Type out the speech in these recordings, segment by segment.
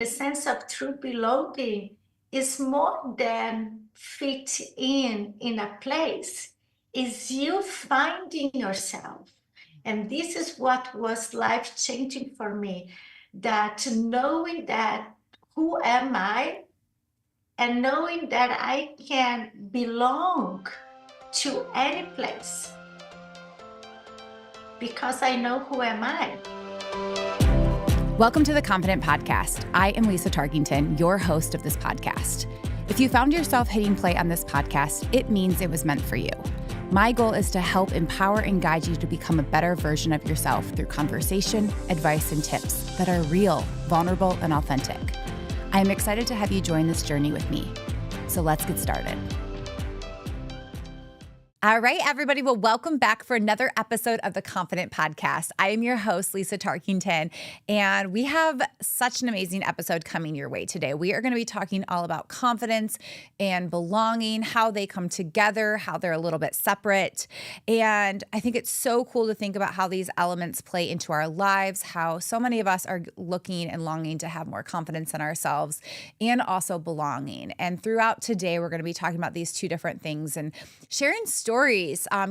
The sense of true belonging is more than fit in a place, is you finding yourself. And this is what was life changing for me, that knowing that who am I, and knowing that I can belong to any place because I know who am I. Welcome to the Confident Podcast. I am Lisa Tarkington, your host of this podcast. If you found yourself hitting play on this podcast, it means it was meant for you. My goal is to help empower and guide you to become a better version of yourself through conversation, advice, and tips that are real, vulnerable, and authentic. I am excited to have you join this journey with me. So let's get started. All right, everybody. Well, welcome back for another episode of the Confident Podcast. I am your host, Lisa Tarkington, and we have such an amazing episode coming your way today. We are going to be talking all about confidence and belonging, how they come together, how they're a little bit separate. And I think it's so cool to think about how these elements play into our lives, how so many of us are looking and longing to have more confidence in ourselves and also belonging. And throughout today, we're going to be talking about these two different things and sharing stories,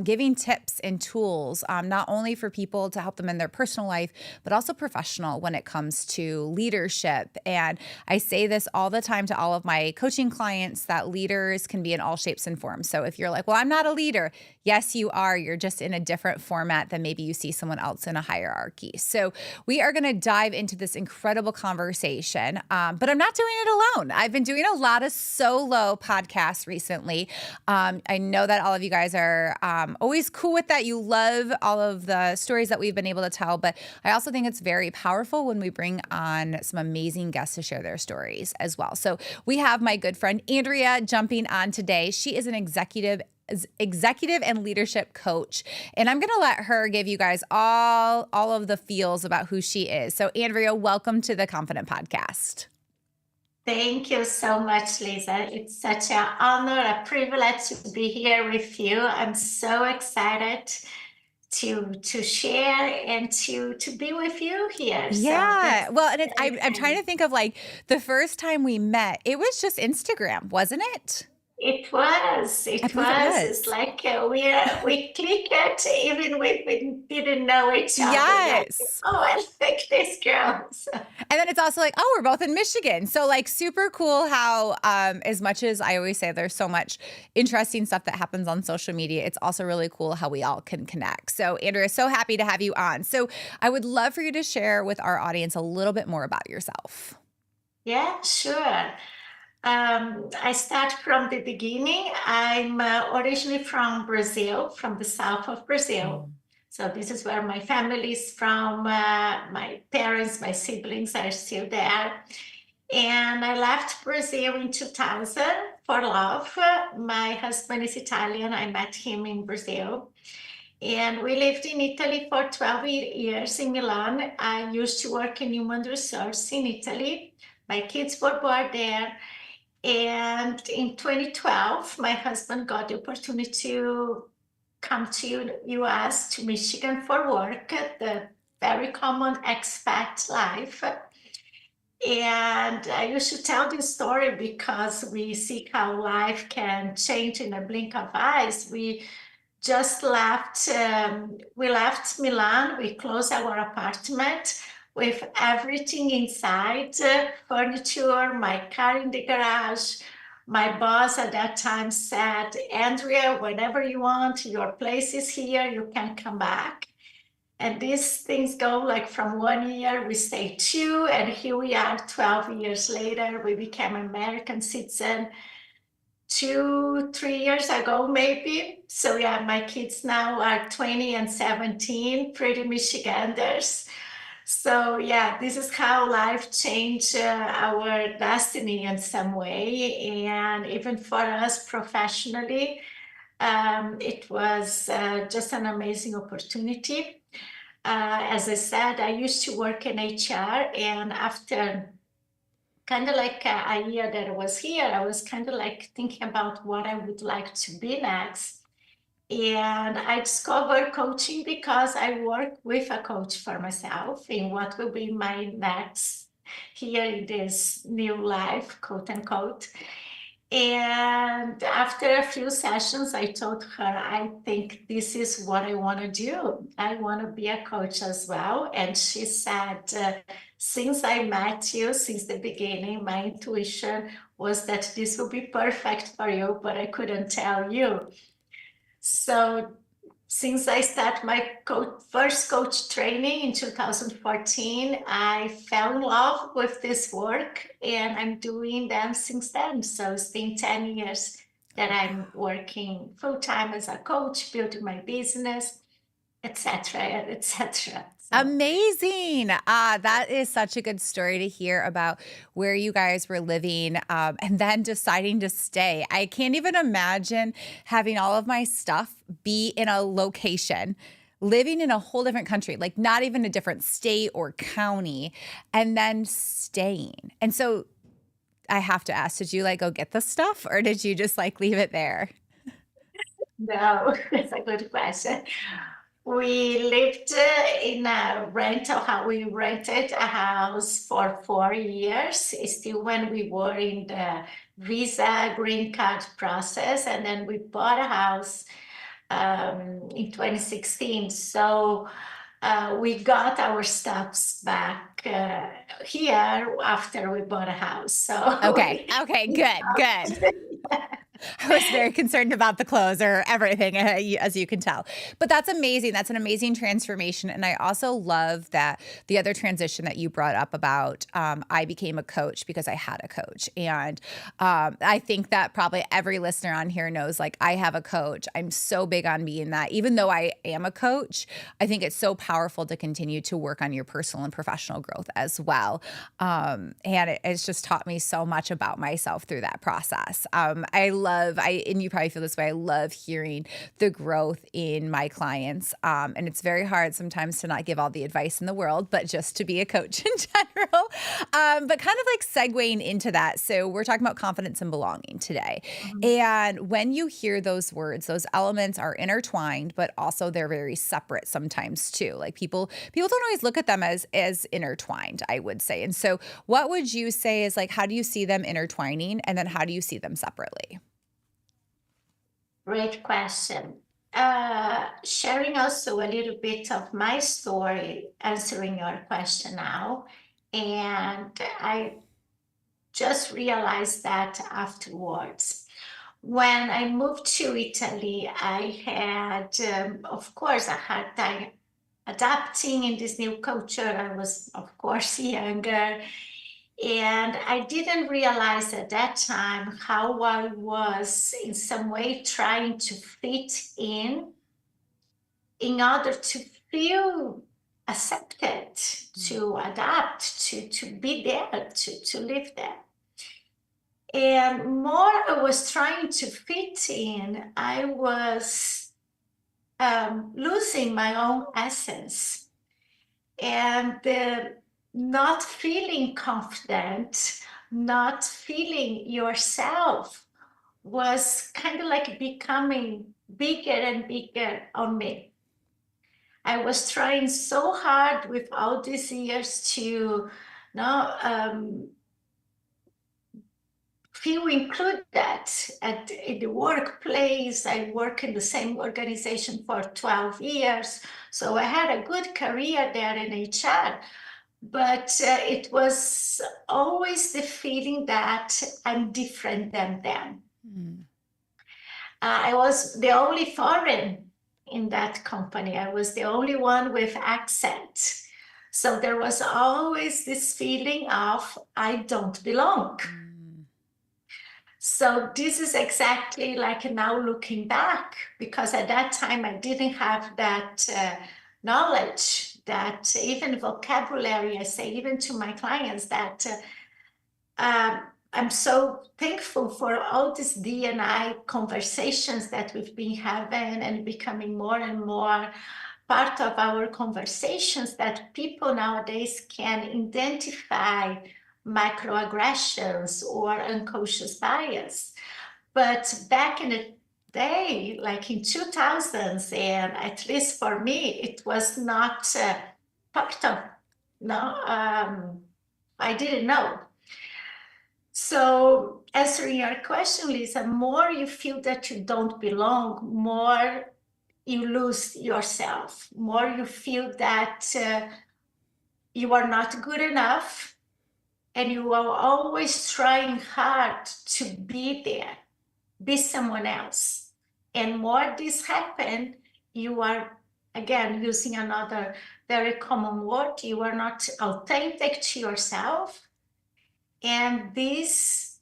giving tips and tools, not only for people to help them in their personal life, but also professional when it comes to leadership. And I say this all the time to all of my coaching clients that leaders can be in all shapes and forms. So if you're like, well, I'm not a leader. Yes, you are. You're just in a different format than maybe you see someone else in a hierarchy. So we are going to dive into this incredible conversation, but I'm not doing it alone. I've been doing a lot of solo podcasts recently. I know that all of you guys are always cool with that. You love all of the stories that we've been able to tell, but I also think it's very powerful when we bring on some amazing guests to share their stories as well. So we have my good friend Andrea jumping on today. She is an executive and leadership coach, and I'm going to let her give you guys all of the feels about who she is. So Andrea, welcome to the Confident Podcast. Thank you so much, Lisa. It's such an honor, a privilege to be here with you. I'm so excited to share and to be with you here. Yeah. Well, and I'm trying to think of like the first time we met. It was just Instagram, wasn't it? It was. I believe it was. It's like we clicked even we didn't know each other. Yes. Oh, I like this girl. So. And then it's also like, oh, we're both in Michigan. So like super cool how as much as I always say there's so much interesting stuff that happens on social media, it's also really cool how we all can connect. So Andrea, so happy to have you on. So I would love for you to share with our audience a little bit more about yourself. Yeah, sure. I start from the beginning. I'm originally from Brazil, from the south of Brazil. So this is where my family is from. My parents, my siblings are still there. And I left Brazil in 2000 for love. My husband is Italian. I met him in Brazil. And we lived in Italy for 12 years in Milan. I used to work in human resource in Italy. My kids were born there. And in 2012, my husband got the opportunity to come to US, to Michigan for work, the very common expat life. And I used to tell this story because we see how life can change in a blink of eyes. We just left, we left Milan, we closed our apartment with everything inside, furniture, my car in the garage. My boss at that time said, Andrea, whenever you want, your place is here, you can come back. And these things go like from 1 year, we stay 2, and here we are 12 years later, we became American citizen 2-3 years ago, maybe. So yeah, my kids now are 20 and 17, pretty Michiganders. So yeah, this is how life changed our destiny in some way. And even for us professionally, it was just an amazing opportunity. As I said, I used to work in HR, and after kind of like a year that I was here, I was kind of like thinking about what I would like to be next. And I discovered coaching because I work with a coach for myself in what will be my next here in this new life, quote unquote. And after a few sessions, I told her, I think this is what I want to do. I want to be a coach as well. And she said, since I met you, since the beginning, my intuition was that this will be perfect for you, but I couldn't tell you. So since I started my first coach training in 2014, I fell in love with this work and I'm doing them since then. So it's been 10 years that I'm working full time as a coach, building my business, etc., etc. So Amazing. That is such a good story to hear about where you guys were living and then deciding to stay. I can't even imagine having all of my stuff be in a location, living in a whole different country, like not even a different state or county, and then staying. And so I have to ask, did you like go get the stuff or did you just like leave it there? no, that's a good question. We lived in a rental house. We rented a house for 4 years, still when we were in the visa green card process, and then we bought a house in 2016. So we got our stuffs back here after we bought a house. So Okay. Okay. Good. Good. I was very concerned about the clothes or everything, as you can tell. But that's amazing. That's an amazing transformation. And I also love that the other transition that you brought up about I became a coach because I had a coach. And I think that probably every listener on here knows, like, I have a coach. I'm so big on being that. Even though I am a coach, I think it's so powerful to continue to work on your personal and professional growth as well. And it's just taught me so much about myself through that process. And you probably feel this way, I love hearing the growth in my clients. And it's very hard sometimes to not give all the advice in the world, but just to be a coach in general. But kind of like segueing into that. So we're talking about confidence and belonging today. And when you hear those words, those elements are intertwined, but also they're very separate sometimes too. Like people don't always look at them as intertwined, I would say. And so what would you say is like, how do you see them intertwining? And then how do you see them separately? great question. Sharing also a little bit of my story, answering your question now. And I just realized that afterwards. When I moved to Italy, I had, of course, a hard time adapting in this new culture. I was, of course, younger. And I didn't realize at that time how I was in some way trying to fit in order to feel accepted, to adapt, to be there, to live there. And more I was trying to fit in, I was losing my own essence and not feeling confident, not feeling yourself was kind of like becoming bigger and bigger on me. I was trying so hard with all these years to, feel included in the workplace. I work in the same organization for 12 years. So I had a good career there in HR, but it was always the feeling that I'm different than them. I was the only foreign in that company. I was the only one with accent. So there was always this feeling of I don't belong. So this is exactly like now looking back, because at that time I didn't have that knowledge, that even vocabulary. I say even to my clients that I'm so thankful for all these D&I conversations that we've been having and becoming more and more part of our conversations, that people nowadays can identify microaggressions or unconscious bias. But back in the day, like in 2000s, and at least for me, it was not part of, no, I didn't know. So answering your question, Lisa, more you feel that you don't belong, more you lose yourself, more you feel that you are not good enough, and you are always trying hard to be there, be someone else. And more this happen, you are, again, using another very common word, you are not authentic to yourself. And this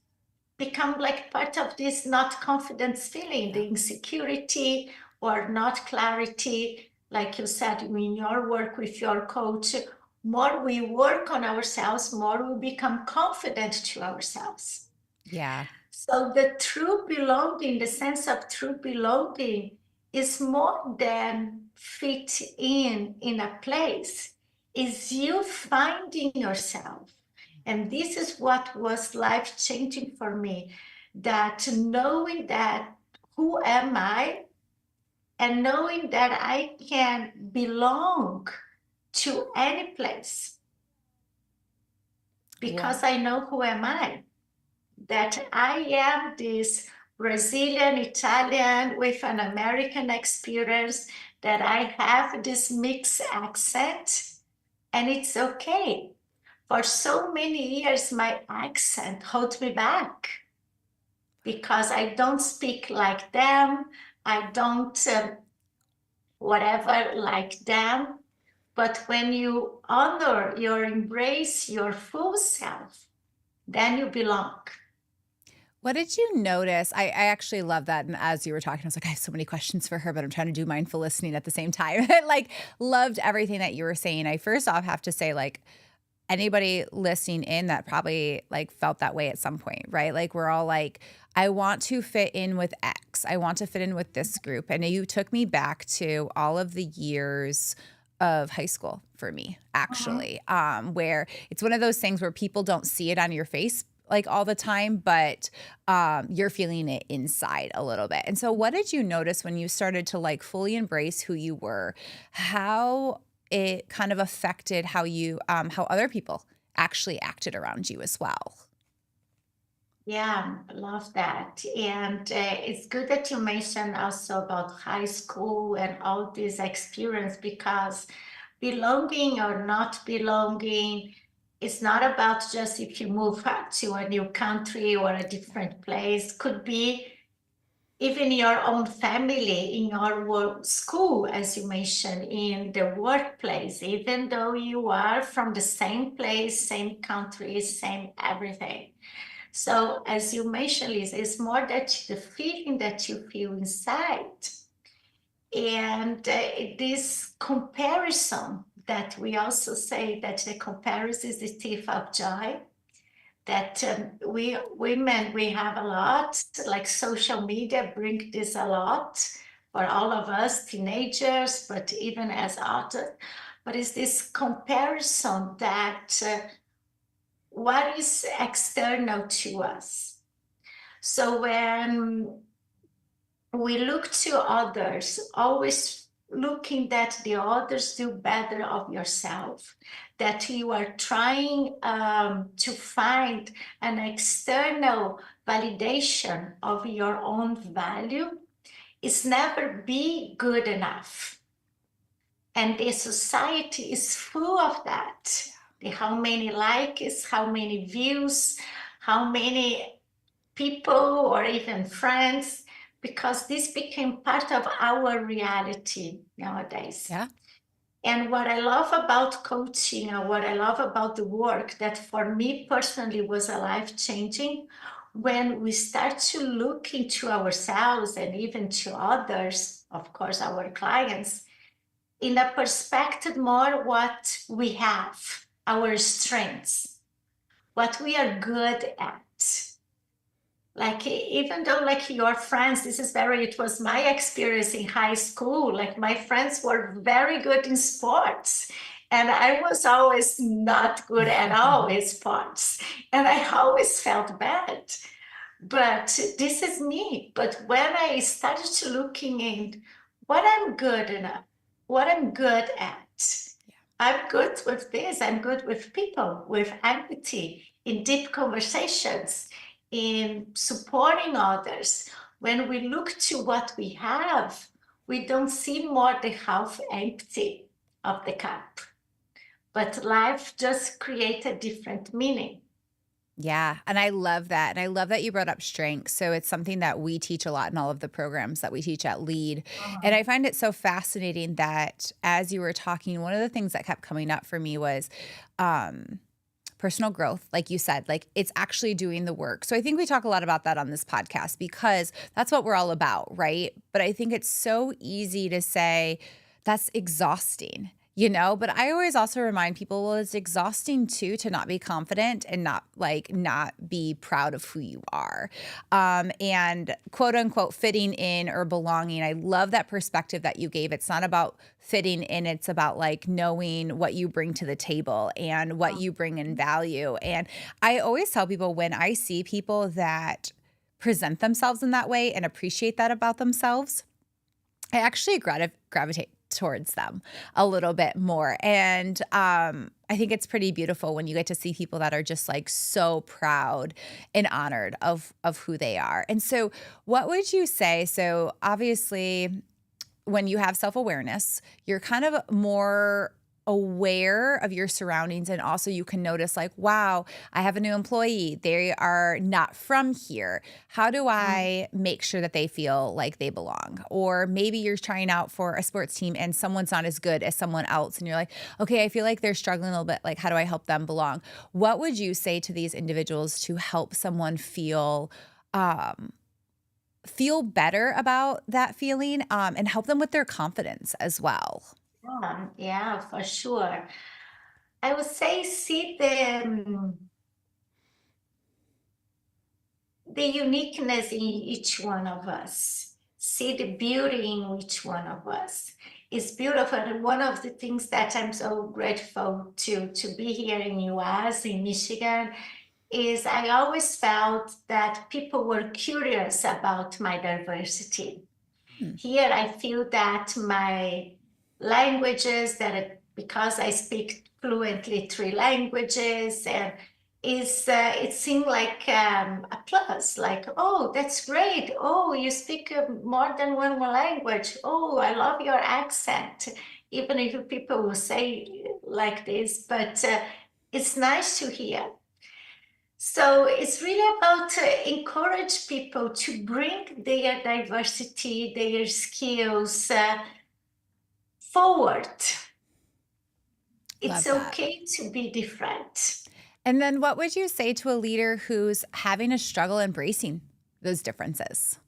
become like part of this not confidence feeling, the insecurity or not clarity. Like you said, in your work with your coach, more we work on ourselves, more we become confident to ourselves. Yeah. So the true belonging, the sense of true belonging, is more than fit in a place, is you finding yourself. And this is what was life changing for me, that knowing that who am I, and knowing that I can belong to any place because I know who am I, that I am this Brazilian Italian with an American experience, that I have this mixed accent, and it's okay. For so many years, my accent held me back because I don't speak like them. I don't, whatever, like them. But when you honor, you embrace your full self, then you belong. What did you notice? I actually love that. And as you were talking, I was like, I have so many questions for her, but I'm trying to do mindful listening at the same time. Like, loved everything that you were saying. I first off have to say, like, anybody listening in that probably like felt that way at some point, right? Like, we're all like, I want to fit in with X. I want to fit in with this group. And you took me back to all of the years of high school for me, actually, where it's one of those things where people don't see it on your face like all the time, but you're feeling it inside a little bit. And so what did you notice when you started to like fully embrace who you were, how it kind of affected how you, how other people actually acted around you as well? Yeah, I love that. And it's good that you mentioned also about high school and all this experience, because belonging or not belonging is not about just if you move up to a new country or a different place. Could be even your own family, in your work, school, as you mentioned, in the workplace, even though you are from the same place, same country, same everything. So as you mentioned, Liz, it's more that the feeling that you feel inside, and this comparison that we also say that the comparison is the thief of joy. That we women, we have a lot, like social media bring this a lot for all of us teenagers, but even as adults. But it's this comparison that what is external to us. So when we look to others, always looking that the others do better of yourself, that you are trying to find an external validation of your own value, is never be good enough. And the society is full of that. How many likes, how many views, how many people or even friends, because this became part of our reality nowadays. Yeah. And what I love about coaching, or what I love about the work that for me personally was a life changing, when we start to look into ourselves and even to others, of course, our clients, in a perspective more what we have, our strengths, what we are good at. Like, even though like your friends, this is very, it was my experience in high school, like my friends were very good in sports, and I was always not good at all in sports, and I always felt bad. But this is me. But when I started to looking in what I'm good enough, what I'm good at, I'm good with this. I'm good with people, with empathy, in deep conversations, in supporting others. When we look to what we have, we don't see more the half empty of the cup, but life just creates a different meaning. Yeah, and I love that, and I love that you brought up strength. So it's something that we teach a lot in all of the programs that we teach at LEAD, and I Mhm. find it so fascinating that as you were talking, one of the things that kept coming up for me was, um, personal growth, like you said, like it's actually doing the work. So I think we talk a lot about that on this podcast because that's what we're all about, right? But I think it's so easy to say that's exhausting, But I always also remind people, well, it's exhausting too to not be confident and not be proud of who you are. And quote unquote fitting in or belonging. I love that perspective that you gave. It's not about fitting in, it's about like knowing what you bring to the table and what you bring in value. And I always tell people when I see people that present themselves in that way and appreciate that about themselves, I actually gravitate towards them a little bit more. And I think it's pretty beautiful when you get to see people that are just like so proud and honored of who they are. And so, what would you say? So, obviously, when you have self-awareness, you're kind of more aware of your surroundings, and also you can notice like, wow, I have a new employee. They are not from here. How do I make sure that they feel like they belong? Or maybe you're trying out for a sports team and someone's not as good as someone else and you're like, okay, I feel like they're struggling a little bit. Like, how do I help them belong? What would you say to these individuals to help someone um feel better about that feeling, and help them with their confidence as well? Yeah, for sure. I would say see the uniqueness in each one of us. See the beauty in each one of us. It's beautiful. And one of the things that I'm so grateful to be here in US, in Michigan, is I always felt that people were curious about my diversity. Hmm, Here, I feel that my languages, because I speak fluently three languages, and it seemed like a plus. Like, oh, that's great. Oh, you speak more than one language. Oh, I love your accent. Even if people will say like this, but it's nice to hear. So it's really about to encourage people to bring their diversity, their skills forward. It's love that. okay to be different. And then what would you say to a leader who's having a struggle embracing those differences?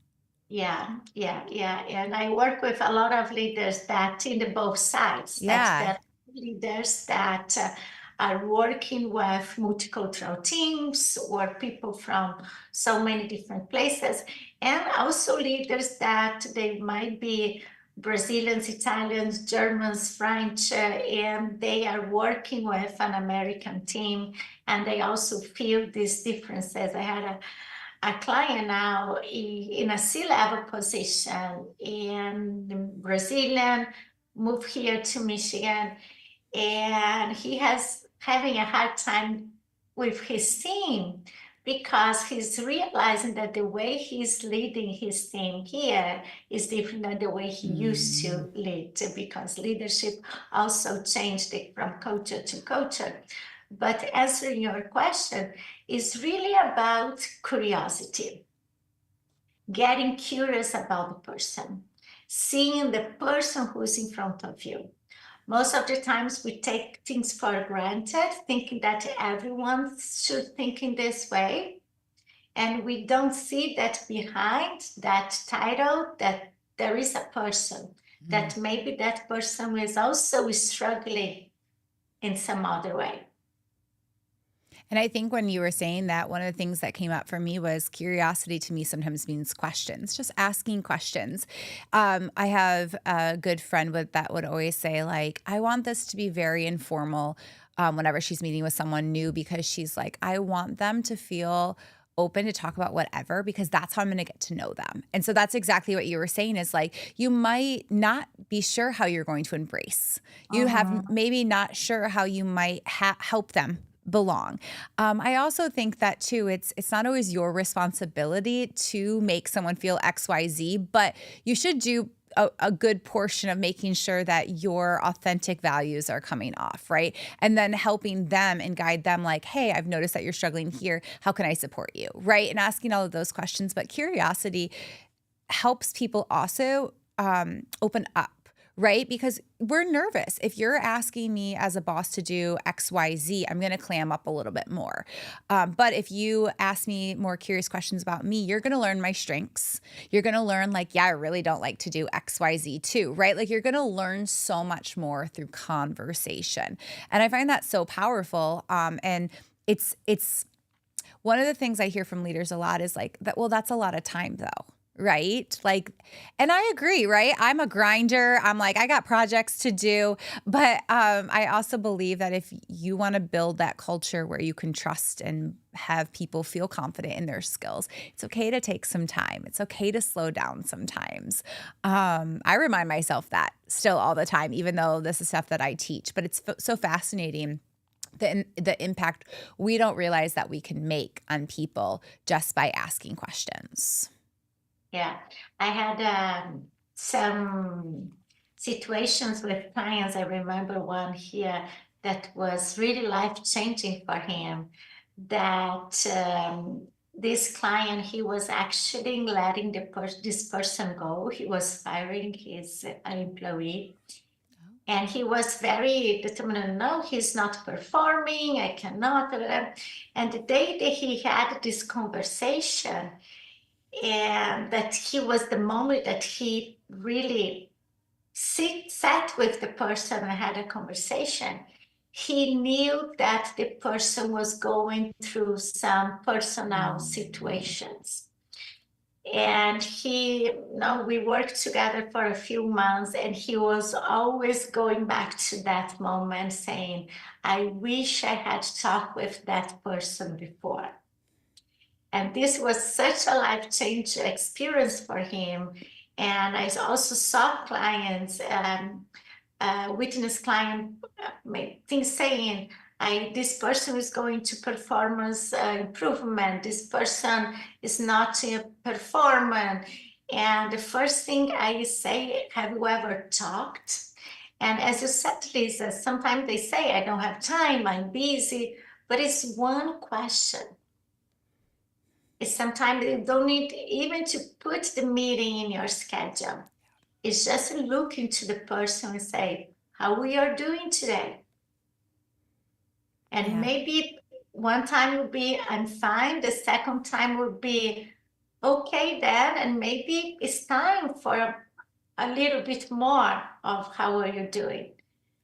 Yeah, yeah, yeah. And I work with a lot of leaders that in the both sides, that Yeah. that leaders that are working with multicultural teams or people from so many different places, and also leaders that they might be Brazilians, Italians, Germans, French, and they are working with an American team, and they also feel these differences. I had a client now in a C-level position in Brazilian, moved here to Michigan, and he has having a hard time with his team because he's realizing that the way he's leading his team here is different than the way he used Mm, to lead because leadership also changed it from culture to culture. But answering your question is really about curiosity, getting curious about the person, seeing the person who's in front of you. Most of the times we take things for granted, thinking that everyone should think in this way. And we don't see that behind that title, that there is a person, mm. that maybe that person is also struggling in some other way. And I think when you were saying that, one of the things that came up for me was curiosity to me sometimes means questions, just asking questions. I have a good friend that would always say, like, I want this to be very informal whenever she's meeting with someone new because she's like, I want them to feel open to talk about whatever, because that's how I'm going to get to know them. And so that's exactly what you were saying, is like, you might not be sure how you're going to embrace. You have maybe not sure how you might help them belong. I also think that too, it's not always your responsibility to make someone feel XYZ, but you should do a good portion of making sure that your authentic values are coming off, right? And then helping them and guide them like, hey, I've noticed that you're struggling here. How can I support you, right? And asking all of those questions. But curiosity helps people also open up, right? Because we're nervous. If you're asking me as a boss to do XYZ, I'm going to clam up a little bit more. But if you ask me more curious questions about me, you're going to learn my strengths. You're going to learn like, yeah, I really don't like to do XYZ too, right? Like you're going to learn so much more through conversation. And I find that so powerful. And it's one of the things I hear from leaders a lot is like that, well, that's a lot of time though. Right? Like, and I agree, right? I'm a grinder. I'm like, I got projects to do. But I also believe that if you want to build that culture where you can trust and have people feel confident in their skills, it's okay to take some time. It's okay to slow down sometimes. I remind myself that still all the time, even though this is stuff that I teach, but it's so fascinating. The impact we don't realize that we can make on people just by asking questions. Yeah, I had some situations with clients. I remember one here that was really life-changing for him. That this client, he was actually letting this person go. He was firing his employee. And he was very determined, no, he's not performing, I cannot. And the day that he had this conversation, and that he was the moment that he really sat with the person and had a conversation, he knew that the person was going through some personal situations. And we worked together for a few months, and he was always going back to that moment saying, I wish I had talked with that person before. And this was such a life-changing experience for him. And I also saw clients, witness client things saying, this person is going to performance improvement. This person is not performing. And the first thing I say, have you ever talked? And as you said, Lisa, sometimes they say, I don't have time, I'm busy. But it's one question. Sometimes you don't need even to put the meeting in your schedule. It's just look into the person and say, how we are doing today? And maybe one time will be, I'm fine. The second time will be, okay, then, and maybe it's time for a little bit more of how are you doing.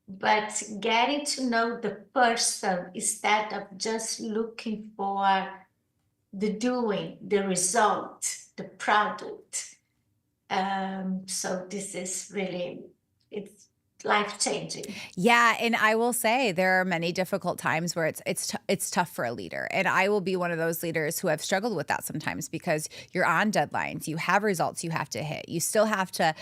But getting to know the person instead of just looking for the doing, the result, the product. So this is really, it's life-changing. Yeah, and I will say there are many difficult times where it's tough for a leader. And I will be one of those leaders who have struggled with that sometimes, because you're on deadlines, you have results you have to hit. You still have to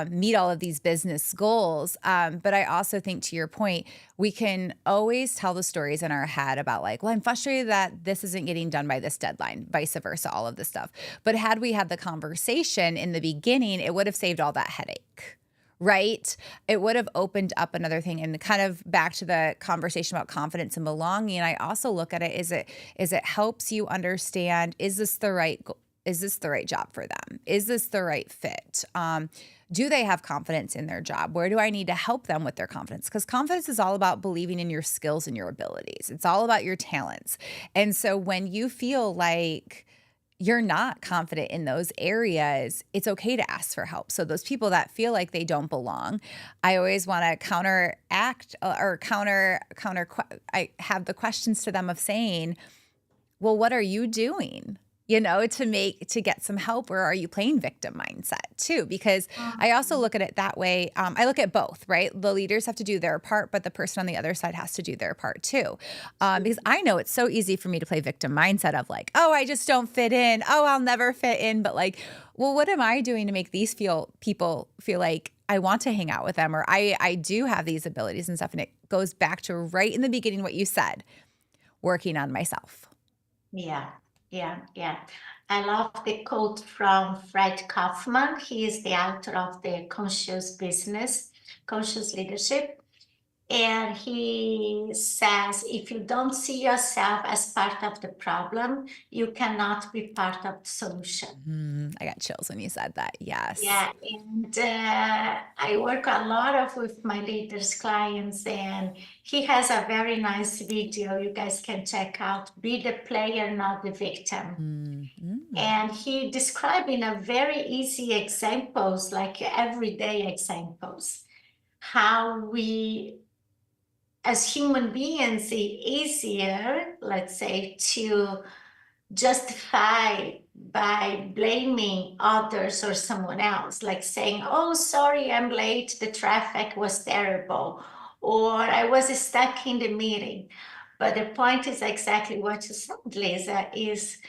meet all of these business goals. But I also think, to your point, we can always tell the stories in our head about like, well, I'm frustrated that this isn't getting done by this deadline, vice versa, all of this stuff. But had we had the conversation in the beginning, it would have saved all that headache. Right? It would have opened up another thing. And kind of back to the conversation about confidence and belonging, I also look at it is it helps you understand, is this the right job for them? Is this the right fit? Do they have confidence in their job? Where do I need to help them with their confidence? Because confidence is all about believing in your skills and your abilities. It's all about your talents. And so when you feel like you're not confident in those areas, it's okay to ask for help. So those people that feel like they don't belong, I always want to counteract or I have the questions to them of saying, well, what are you doing? to get some help, or are you playing victim mindset too? Because I also look at it that way. I look at both, right? The leaders have to do their part, but the person on the other side has to do their part too. Because I know it's so easy for me to play victim mindset of like, oh, I just don't fit in. Oh, I'll never fit in. But like, well, what am I doing to make these people feel like I want to hang out with them, or I do have these abilities and stuff? And it goes back to right in the beginning what you said, working on myself. Yeah, yeah. I love the quote from Fred Kaufman. He is the author of the Conscious Business, Conscious Leadership. And he says, if you don't see yourself as part of the problem, you cannot be part of the solution. I got chills when you said that. Yes. Yeah, and I work a lot of with my leaders clients, and he has a very nice video you guys can check out. Be the player, not the victim. And he described in a very easy examples, like everyday examples, how we as human beings, it's easier, let's say, to justify by blaming others or someone else, like saying, oh, sorry, I'm late, the traffic was terrible, or I was stuck in the meeting. But the point is exactly what you said, Lisa, is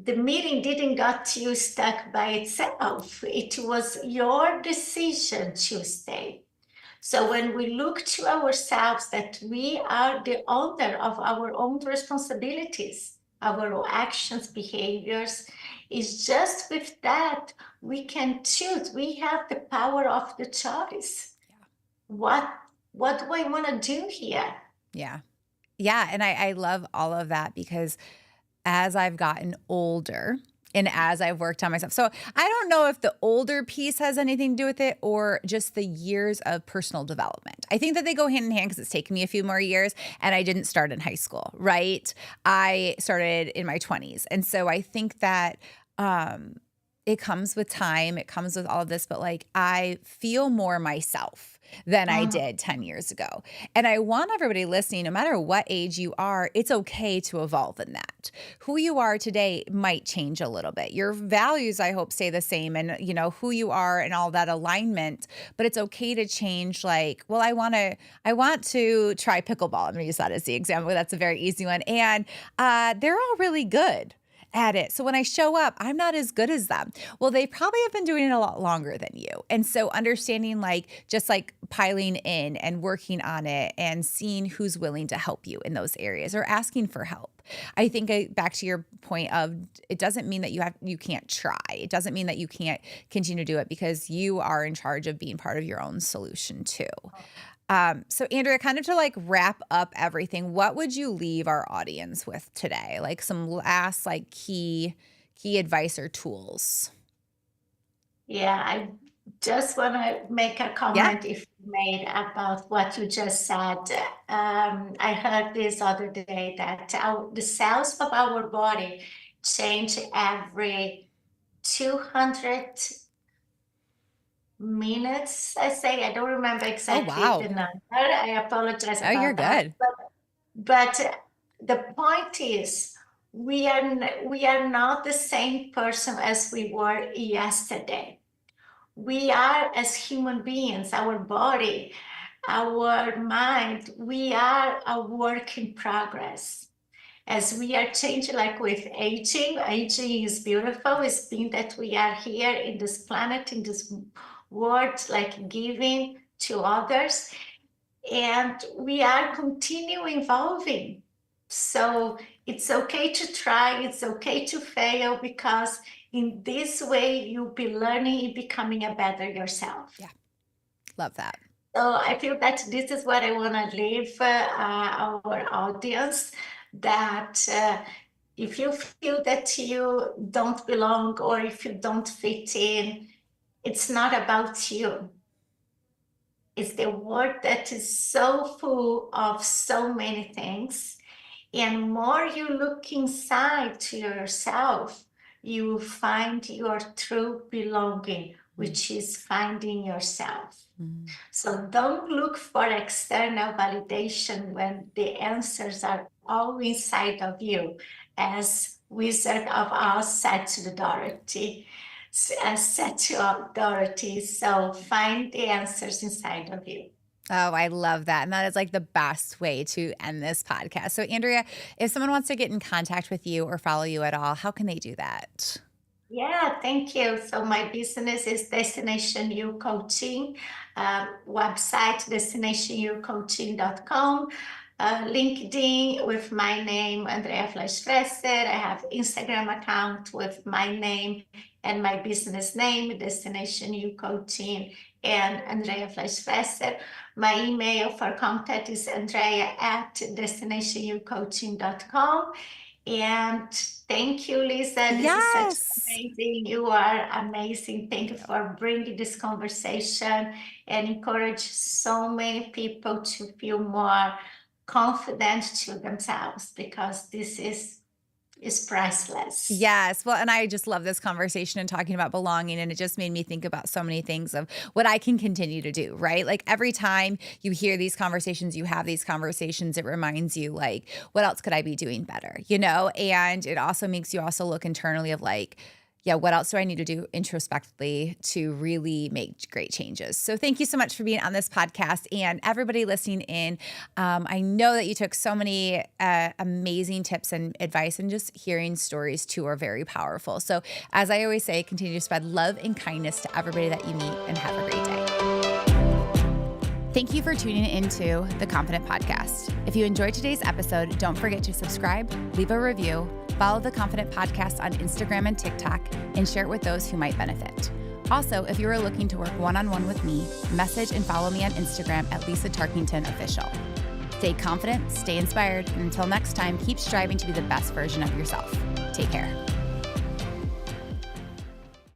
the meeting didn't got you stuck by itself. It was your decision to stay. So when we look to ourselves that we are the owner of our own responsibilities, our actions, behaviors, is just with that we can choose. We have the power of the choice. What do I want to do here? Yeah. Yeah. And I love all of that because as I've gotten older and as I've worked on myself, so I don't know if the older piece has anything to do with it or just the years of personal development. I think that they go hand in hand because it's taken me a few more years and I didn't start in high school, right? I started in my 20s. And so I think that it comes with time, it comes with all of this, but like I feel more myself than I did 10 years ago. And I want everybody listening, no matter what age you are, it's okay to evolve in that. Who you are today might change a little bit. Your values, I hope, stay the same, and who you are and all that alignment, but it's okay to change. Like, well, I want to try pickleball. I'm going to use that as the example. That's a very easy one. And they're all really good at it. So when I show up, I'm not as good as them. Well, they probably have been doing it a lot longer than you. And so understanding just piling in and working on it and seeing who's willing to help you in those areas or asking for help. I think back to your point of it doesn't mean that you can't try. It doesn't mean that you can't continue to do it because you are in charge of being part of your own solution too. So Andrea, kind of to wrap up everything, what would you leave our audience with today? Like some last key advice or tools? Yeah, I just want to make a comment if you made about what you just said. I heard this other day that the cells of our body change every 200 minutes, I say. I don't remember exactly the number. I apologize about you're that. good. But the point is, we are not the same person as we were yesterday. We are, as human beings, our body, our mind, we are a work in progress. As we are changing, like with aging is beautiful. It's being that we are here in this planet, in this world, like giving to others, and we are continuing evolving. So it's okay to try, it's okay to fail, because in this way you'll be learning and becoming a better yourself. Yeah, love that. So I feel that this is what I want to leave our audience, that if you feel that you don't belong or if you don't fit in, it's not about you. It's the world that is so full of so many things. And more you look inside to yourself, you will find your true belonging, which is finding yourself. So don't look for external validation when the answers are all inside of you. as Wizard of Oz said to Dorothy. Said to Dorothy. So find the answers inside of you. Oh, I love that. And that is like the best way to end this podcast. So, Andrea, if someone wants to get in contact with you or follow you at all, how can they do that? Yeah, thank you. So my business is Destination U Coaching, website destinationucoaching.com, LinkedIn with my name, Andrea Fleischfresser. I have Instagram account with my name and my business name, Destination U Coaching and Andrea Fleischfresser. My email for contact is andrea@destinationucoaching.com. And thank you, Lisa. This is such Yes. amazing. You are amazing. Thank you for bringing this conversation and encourage so many people to feel more confident to themselves, because this is priceless. Yes. Well, and I just love this conversation and talking about belonging. And it just made me think about so many things of what I can continue to do, right? Like every time you hear these conversations, you have these conversations, it reminds you like, what else could I be doing better? And it also makes you also look internally of like, yeah, what else do I need to do introspectively to really make great changes? So thank you so much for being on this podcast, and everybody listening in. I know that you took so many amazing tips and advice, and just hearing stories too are very powerful. So as I always say, continue to spread love and kindness to everybody that you meet, and have a great day. Thank you for tuning into the Confident Podcast. If you enjoyed today's episode, don't forget to subscribe, leave a review, follow the Confident Podcast on Instagram and TikTok, and share it with those who might benefit. Also, if you are looking to work one-on-one with me, message and follow me on Instagram at Lisa Tarkington Official. Stay confident, stay inspired, and until next time, keep striving to be the best version of yourself. Take care.